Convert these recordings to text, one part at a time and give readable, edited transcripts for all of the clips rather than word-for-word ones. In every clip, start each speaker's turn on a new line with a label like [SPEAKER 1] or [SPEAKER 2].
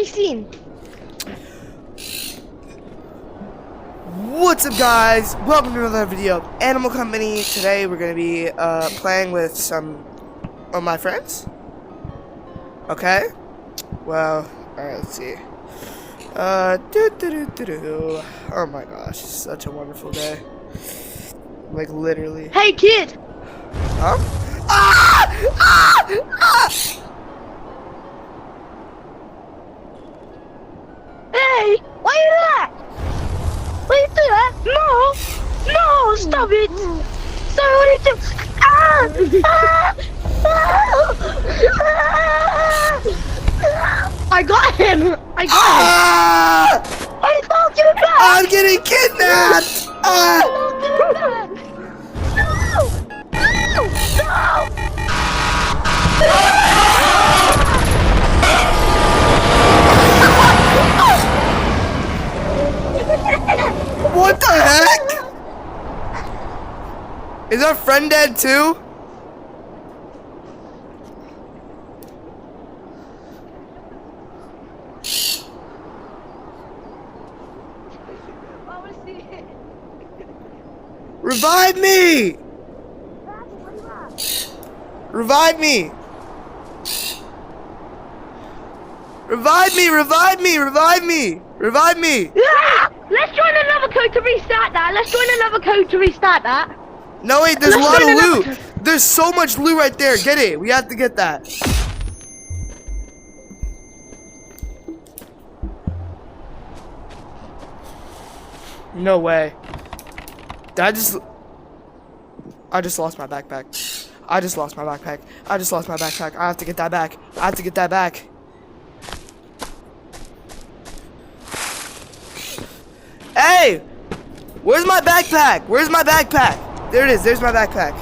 [SPEAKER 1] me seen.
[SPEAKER 2] What's up, guys? Welcome to another video of Animal Company. Today we're gonna be playing with some of my friends. Okay. Well, alright, let's see. Oh my gosh, such a wonderful day. Like literally.
[SPEAKER 1] Hey, kid.
[SPEAKER 2] Huh? Ah! Ah! Ah!
[SPEAKER 1] Hey, why you do that? Why you do that? No, stop it. Stop what you do. Ah! I got him. I got him.
[SPEAKER 2] Ah!
[SPEAKER 1] I thought you back.
[SPEAKER 2] I'm getting kidnapped! Ah! What the heck? Is our friend dead too? Revive me! Revive me! Revive me! Revive me! Revive me! Revive me!
[SPEAKER 1] Let's join another code to restart that.
[SPEAKER 2] No, wait, there's a
[SPEAKER 1] Let's
[SPEAKER 2] lot of
[SPEAKER 1] join
[SPEAKER 2] loot.
[SPEAKER 1] another-
[SPEAKER 2] There's so much loot right there. Get it. We have to get that. No way. I just lost my backpack. I just lost my backpack. I have to get that back. Hey! Where's my backpack? There it is. There's my backpack.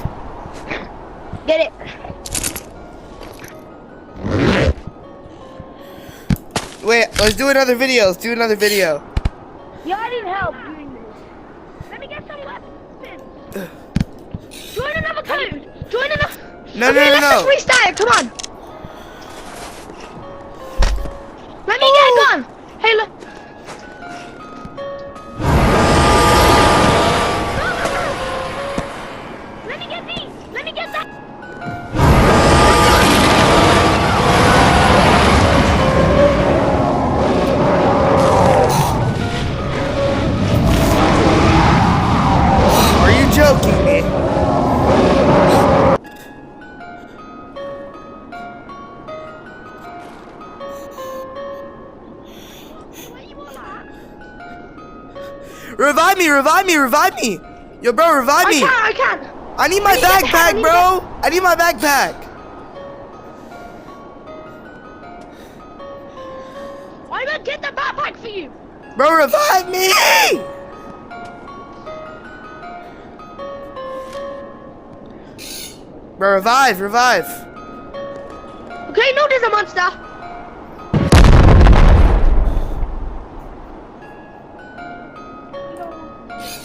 [SPEAKER 1] Get it.
[SPEAKER 2] Wait, let's do another video.
[SPEAKER 1] Yeah, I need help doing this. Let me get some weapons. Join another code.
[SPEAKER 2] No.
[SPEAKER 1] Let's just restart it. Come on. Let me get a gun. Hey, look. Let me get these. Let me get that.
[SPEAKER 2] Are you joking me? Revive me! Yo, bro, revive me!
[SPEAKER 1] I can't.
[SPEAKER 2] I need my backpack, bro! I need my backpack!
[SPEAKER 1] I'm gonna get the backpack for you.
[SPEAKER 2] Bro, revive me! Bro, revive!
[SPEAKER 1] Okay, no, there's a monster.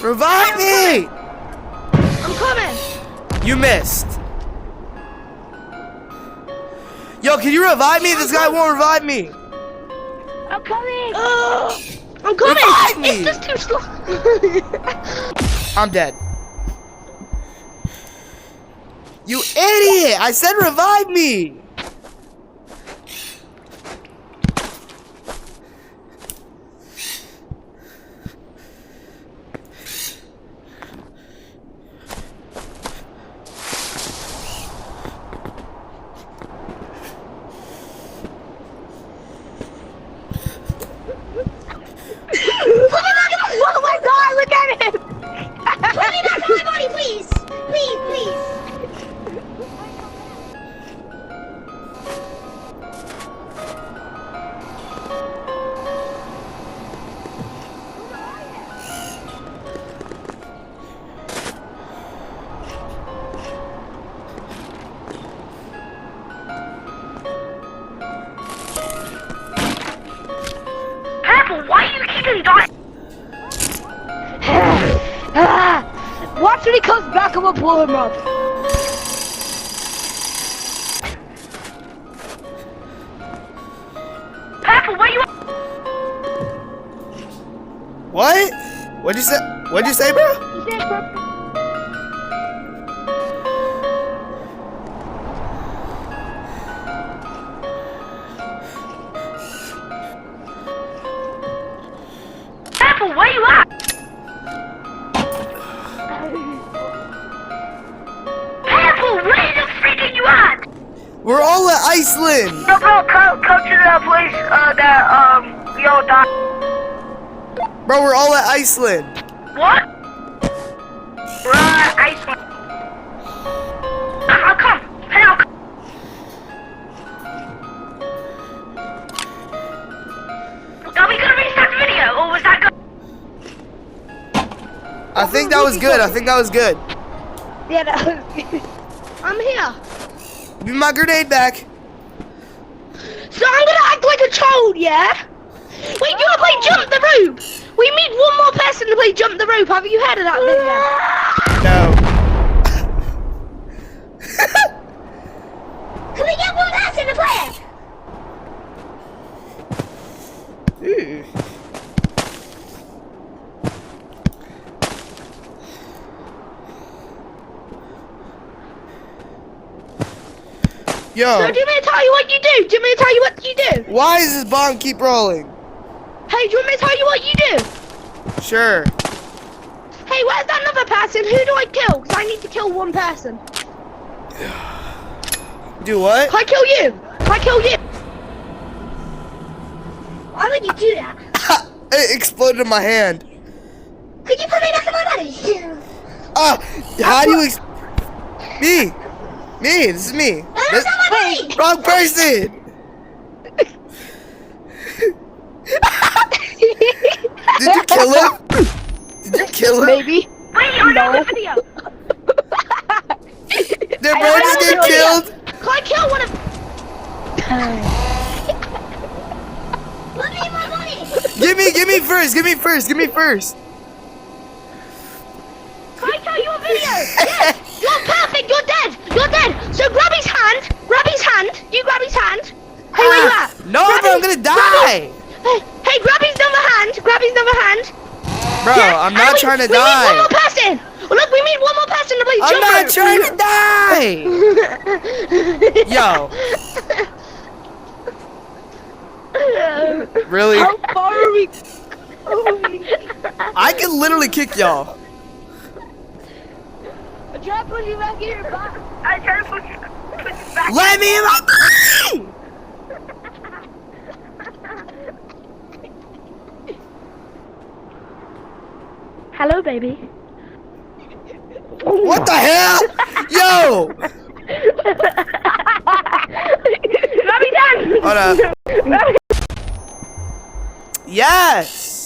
[SPEAKER 2] Revive me!
[SPEAKER 1] I'm coming.
[SPEAKER 2] You missed. Yo, can you revive me? This guy won't revive me.
[SPEAKER 1] I'm coming. I'm coming.
[SPEAKER 2] Revive me.
[SPEAKER 1] It's just too slow.
[SPEAKER 2] I'm dead. You idiot! I said revive me!
[SPEAKER 1] Oh my God! Look at him.
[SPEAKER 3] Let me back on my body, please! Please!
[SPEAKER 1] Apple, why are you keeping dying? Watch when he comes back, I'm gonna blow him up. Careful, where you at?
[SPEAKER 2] What? What'd you say? What'd you say, bro?
[SPEAKER 1] He said, bro. Careful, where you at? Careful, where the freak are you at?
[SPEAKER 2] We're all at Iceland.
[SPEAKER 1] No, bro, come to the place that we all died.
[SPEAKER 2] Bro, we're all at Iceland.
[SPEAKER 1] What? We're at Iceland. I'll come. Hey, I'll come. Are we gonna restart the video, or was that good?
[SPEAKER 2] I think that was good. I think that was good.
[SPEAKER 1] Yeah, I'm here.
[SPEAKER 2] Give me my grenade back.
[SPEAKER 1] So I'm gonna act like a child, yeah? Wait, you wanna play Jump the Rope? We need one more person to play Jump the Rope. Have you heard of that
[SPEAKER 2] No.
[SPEAKER 3] Can we get one person to play it?
[SPEAKER 2] Ooh. Yo,
[SPEAKER 1] So do you want me to tell you what you do? Do you want me to tell you what you do?
[SPEAKER 2] why does this bomb keep rolling?
[SPEAKER 1] Hey, do you want me to tell you what you do?
[SPEAKER 2] Sure.
[SPEAKER 1] Hey, where's that another person? Who do I kill? Because I need to kill one person.
[SPEAKER 2] Do what?
[SPEAKER 1] I kill you. I kill you.
[SPEAKER 3] Why would you do that?
[SPEAKER 2] It exploded in my hand.
[SPEAKER 3] Could you put me next to my body?
[SPEAKER 2] How do you Me! Me! This is me!
[SPEAKER 3] That's not my body!
[SPEAKER 2] Wrong person! Did you kill him? Did you kill him?
[SPEAKER 1] Maybe. Wait, I'm
[SPEAKER 3] No.
[SPEAKER 1] on the video.
[SPEAKER 2] Did Brandon get killed?
[SPEAKER 1] Can I kill one of...
[SPEAKER 3] Put me in my body!
[SPEAKER 2] Give me first! Give me first! Give me first!
[SPEAKER 1] Can I tell you a video? Yes. You're perfect. You're dead. You're dead. So grab his hand. Grab his hand. You grab his hand. Hey, where you at?
[SPEAKER 2] No,
[SPEAKER 1] Grab
[SPEAKER 2] bro, I'm
[SPEAKER 1] his-
[SPEAKER 2] gonna die!
[SPEAKER 1] Hey, grab his other hand. Grab his other hand.
[SPEAKER 2] Bro,
[SPEAKER 1] Yeah,
[SPEAKER 2] I'm
[SPEAKER 1] and
[SPEAKER 2] not trying to
[SPEAKER 1] we need one
[SPEAKER 2] die!
[SPEAKER 1] more person. Look, we need one more person to play
[SPEAKER 2] I'm
[SPEAKER 1] Jump
[SPEAKER 2] not
[SPEAKER 1] Rope.
[SPEAKER 2] trying to die! Yo, really?
[SPEAKER 1] How far are we?
[SPEAKER 2] I can literally kick y'all.
[SPEAKER 1] I try to push you back in your back. I try to push you back.
[SPEAKER 2] Let me in my body!
[SPEAKER 1] Hello, baby.
[SPEAKER 2] What the hell? Yo!
[SPEAKER 1] Grab his hand.
[SPEAKER 2] Hold up. Yes!